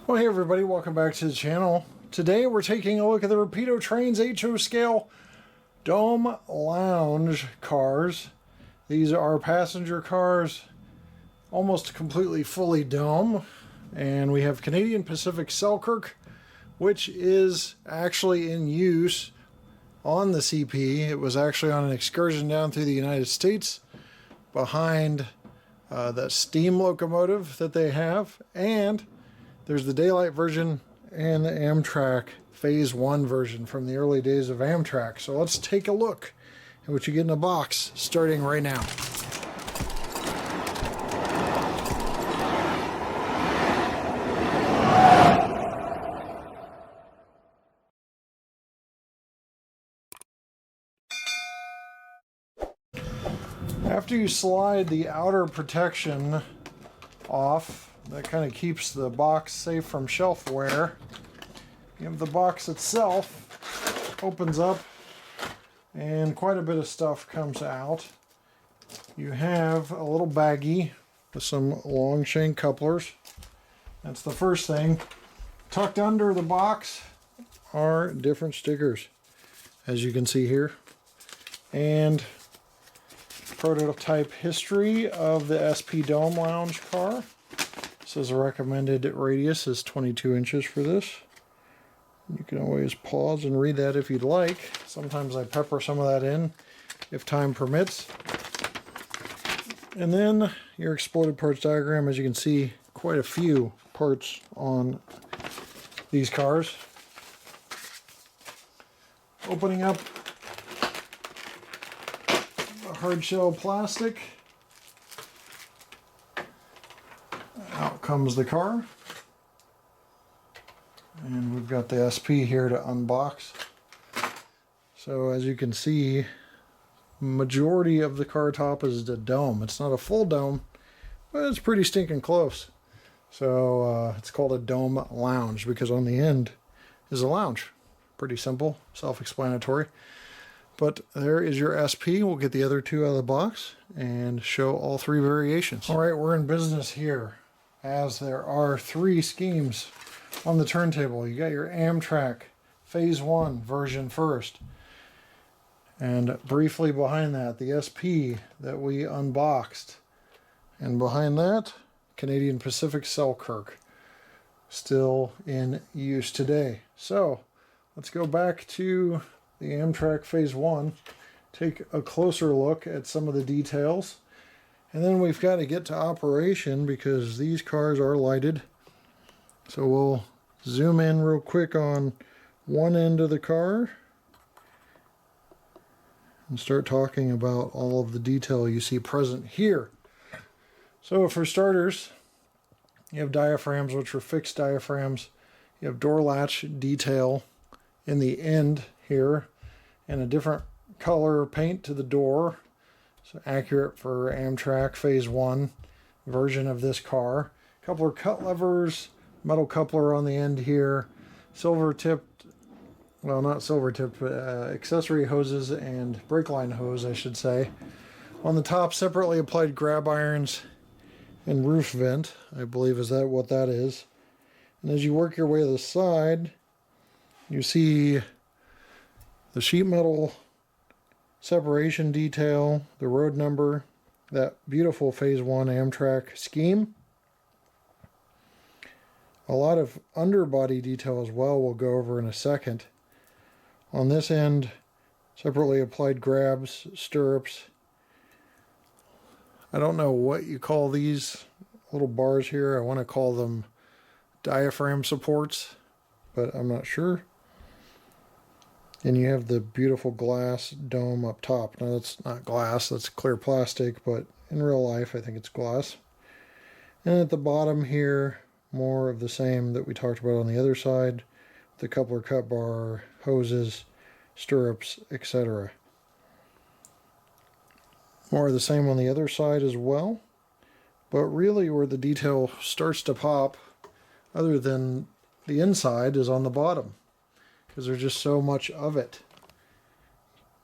Well, hey everybody, welcome back to the channel. Today we're taking a look at the Rapido Trains HO scale Dome Lounge cars. These are passenger cars, almost completely fully dome. And we have Canadian Pacific Selkirk, which is actually in use on the CP. It was actually on an excursion down through the United States behind that steam locomotive that they have. And there's the daylight version and the Amtrak Phase 1 version from the early days of Amtrak. So let's take a look at what you get in a box starting right now. After you slide the outer protection off, that kind of keeps the box safe from shelf wear. You have the box itself, opens up, and quite a bit of stuff comes out. You have a little baggie with some long chain couplers. That's the first thing. Tucked under the box are different stickers, as you can see here. And prototype history of the SP Dome Lounge car. Says the recommended radius is 22 inches for this. You can always pause and read that if you'd like. Sometimes I pepper some of that in if time permits. And then your exploded parts diagram. As you can see, quite a few parts on these cars. Opening up the hard shell plastic. Out comes the car, and we've got the SP here to unbox. So as you can see, majority of the car top is a dome. It's not a full dome, but it's pretty stinking close. So it's called a Dome Lounge because on the end is a lounge. Pretty simple, self-explanatory. But there is your SP. We'll get the other two out of the box and show all three variations. All right, we're in business here, as there are three schemes on the turntable. You got your Amtrak Phase 1 version first. And briefly behind that, the SP that we unboxed. And behind that, Canadian Pacific Selkirk, still in use today. So let's go back to the Amtrak Phase 1, take a closer look at some of the details. And then we've got to get to operation because these cars are lighted. So we'll zoom in real quick on one end of the car and start talking about all of the detail you see present here. So for starters, you have diaphragms, which are fixed diaphragms. You have door latch detail in the end here and a different color paint to the door. So accurate for Amtrak Phase 1 version of this car. Coupler cut levers, metal coupler on the end here, silver tipped, well not silver tipped, but accessory hoses and brake line hose I should say. On the top, separately applied grab irons and roof vent, I believe is that what that is. And as you work your way to the side, you see the sheet metal separation detail, the road number, that beautiful Phase 1 Amtrak scheme. A lot of underbody detail as well we'll go over in a second. On this end, separately applied grabs, stirrups. I don't know what you call these little bars here. I want to call them diaphragm supports, but I'm not sure. And you have the beautiful glass dome up top. Now that's not glass, that's clear plastic, but in real life I think it's glass. And at the bottom here, more of the same that we talked about on the other side. The coupler cut bar, hoses, stirrups, etc. More of the same on the other side as well. But really where the detail starts to pop, other than the inside, is on the bottom, because there's just so much of it.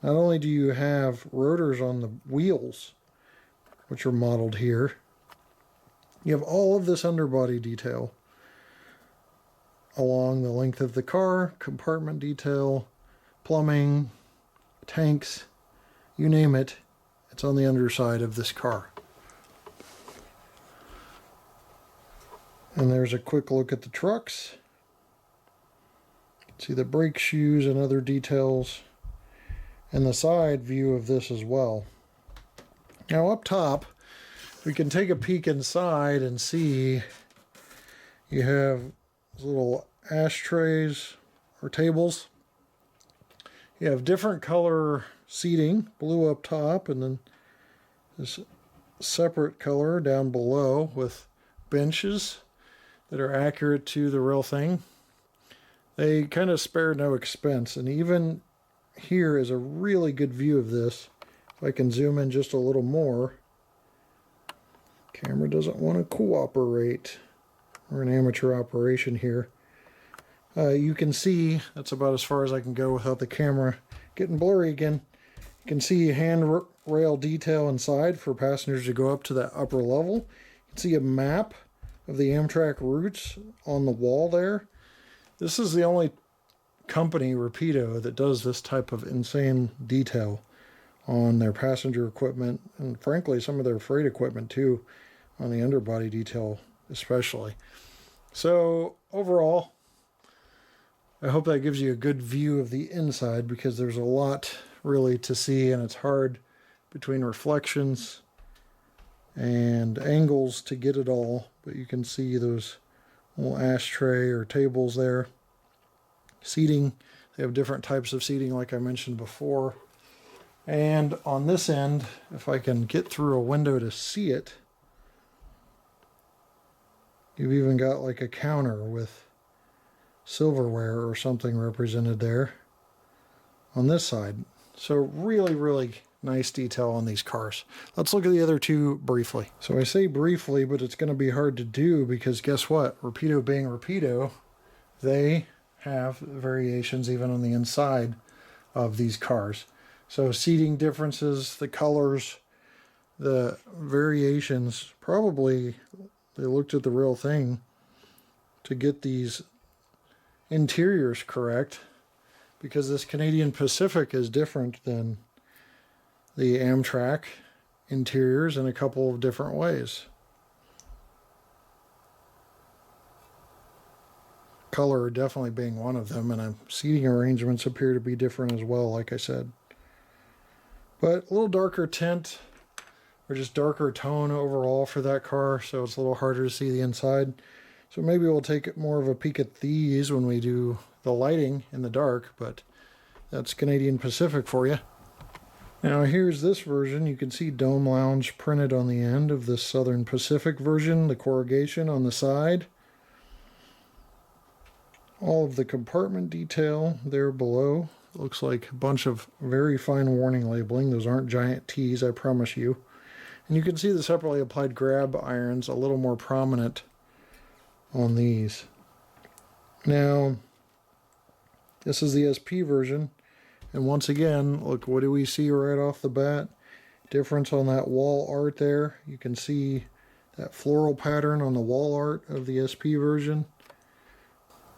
Not only do you have rotors on the wheels, which are modeled here, you have all of this underbody detail. along the length of the car, compartment detail, plumbing, tanks, you name it, it's on the underside of this car. And there's a quick look at the trucks. See the brake shoes and other details, and the side view of this as well. Now up top, we can take a peek inside and see you have little ashtrays or tables. You have different color seating, blue up top, and then this separate color down below with benches that are accurate to the real thing. They kind of spare no expense, and even here is a really good view of this. If I can zoom in just a little more. Camera doesn't want to cooperate. We're an amateur operation here. You can see, that's about as far as I can go without the camera getting blurry again. You can see handrail detail inside for passengers to go up to that upper level. You can see a map of the Amtrak routes on the wall there. This is the only company, Rapido, that does this type of insane detail on their passenger equipment, and frankly some of their freight equipment too, on the underbody detail especially. So overall, I hope that gives you a good view of the inside, because there's a lot really to see, and it's hard between reflections and angles to get it all. But you can see those little ashtray or tables there. Seating, they have different types of seating like I mentioned before. And on this end, if I can get through a window to see it, you've even got like a counter with silverware or something represented there on this side. So really, really nice detail on these cars. Let's look at the other two briefly. So I say briefly, but it's going to be hard to do, because guess what? Rapido being Rapido, they have variations even on the inside of these cars. So seating differences, the colors, the variations, probably they looked at the real thing to get these interiors correct, because this Canadian Pacific is different than the Amtrak interiors in a couple of different ways. Color definitely being one of them, and seating arrangements appear to be different as well, like I said. But a little darker tint, or just darker tone overall for that car, so it's a little harder to see the inside. So maybe we'll take more of a peek at these when we do the lighting in the dark, but that's Canadian Pacific for you. Now here's this version. You can see Dome Lounge printed on the end of the Southern Pacific version, the corrugation on the side. All of the compartment detail there below. Looks like a bunch of very fine warning labeling. Those aren't giant T's, I promise you. And you can see the separately applied grab irons a little more prominent on these. Now, this is the SP version. And once again, look, what do we see right off the bat? Difference on that wall art there. You can see that floral pattern on the wall art of the SP version.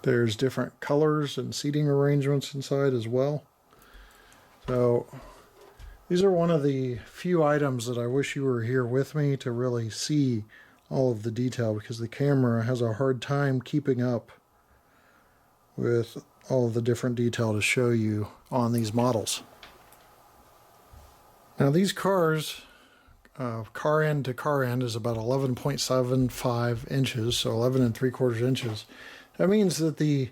There's different colors and seating arrangements inside as well. So these are one of the few items that I wish you were here with me to really see all of the detail, because the camera has a hard time keeping up with all of the different detail to show you on these models. Now these cars, car end to car end is about 11.75 inches, so 11 3/4 inches. That means that the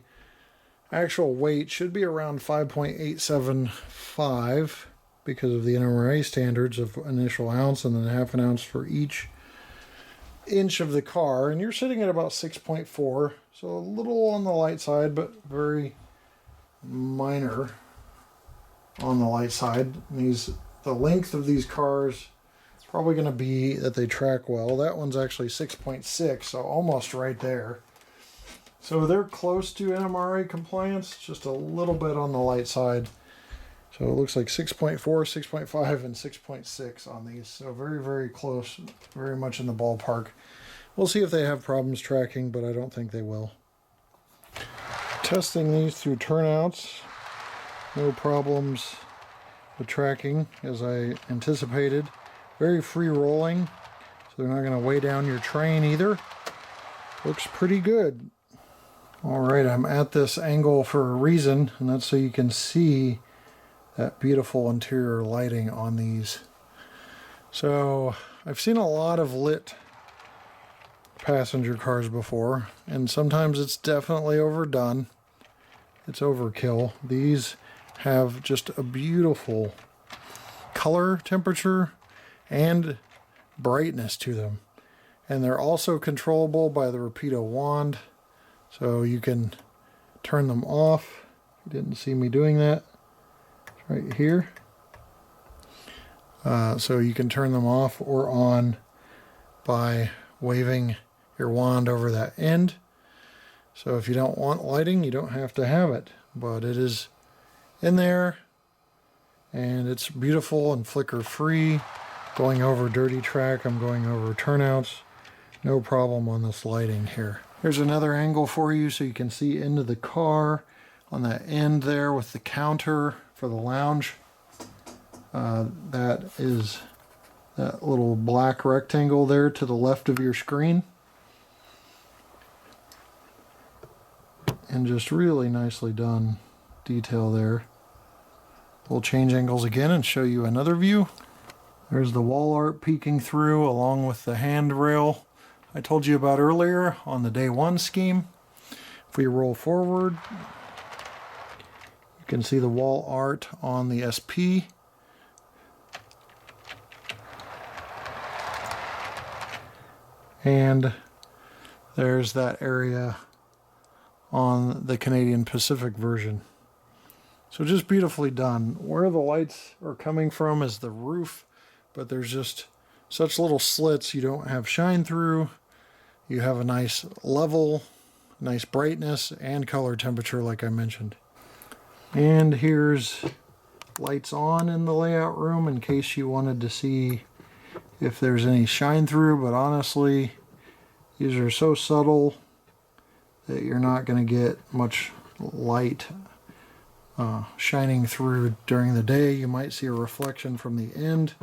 actual weight should be around 5.875 because of the NMRA standards of initial ounce and then half an ounce for each inch of the car. And you're sitting at about 6.4, so a little on the light side, but very minor on the light side. The length of these cars is probably going to be that they track well. That one's actually 6.6, so almost right there. So they're close to NMRA compliance, just a little bit on the light side. So it looks like 6.4, 6.5, and 6.6 on these. So very, very close, very much in the ballpark. We'll see if they have problems tracking, but I don't think they will. Testing these through turnouts, no problems with tracking as I anticipated. Very free rolling, so they're not going to weigh down your train either. Looks pretty good. Alright, I'm at this angle for a reason, and that's so you can see that beautiful interior lighting on these. So I've seen a lot of lit passenger cars before, and sometimes it's definitely overdone. It's overkill. These have just a beautiful color, temperature, and brightness to them. And they're also controllable by the Rapido wand, so you can turn them off. You didn't see me doing that. It's right here. So you can turn them off or on by waving your wand over that end. So if you don't want lighting, you don't have to have it, but it is in there and it's beautiful and flicker free. Going over dirty track, I'm going over turnouts. No problem on this lighting here. Here's another angle for you so you can see into the car on that end there with the counter for the lounge. That is that little black rectangle there to the left of your screen. And just really nicely done detail there. We'll change angles again and show you another view. There's the wall art peeking through along with the handrail I told you about earlier on the day one scheme. If we roll forward, you can see the wall art on the SP. And there's that area on the Canadian Pacific version. So just beautifully done. Where the lights are coming from is the roof, but there's just such little slits you don't have shine through. You have a nice level, nice brightness, and color temperature like I mentioned. And here's lights on in the layout room in case you wanted to see if there's any shine through, but honestly, these are so subtle that you're not going to get much light shining through during the day. You might see a reflection from the end.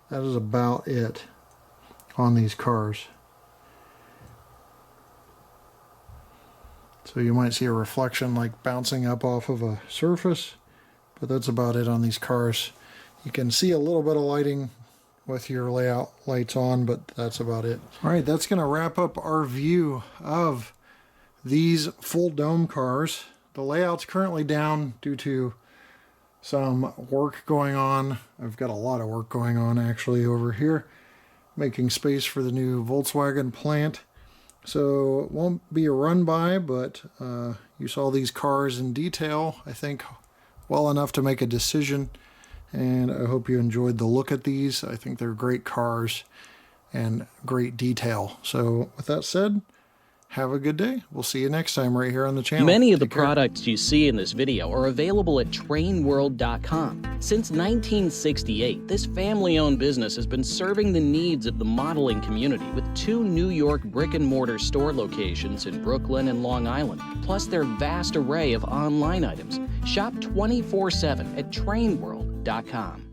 That is about it on these cars. So you might see a reflection like bouncing up off of a surface, but that's about it on these cars. You can see a little bit of lighting with your layout lights on, but that's about it. All right, that's going to wrap up our view of these full dome cars. The layout's currently down due to some work going on. I've got a lot of work going on actually over here, making space for the new Volkswagen plant. So it won't be a run by, but you saw these cars in detail, I think, well enough to make a decision. And I hope you enjoyed the look at these. I think they're great cars and great detail. So with that said, have a good day. We'll see you next time right here on the channel. Many of the products you see in this video are available at trainworld.com. Since 1968, this family-owned business has been serving the needs of the modeling community with 2 New York brick-and-mortar store locations in Brooklyn and Long Island, plus their vast array of online items. Shop 24/7 at trainworld.com.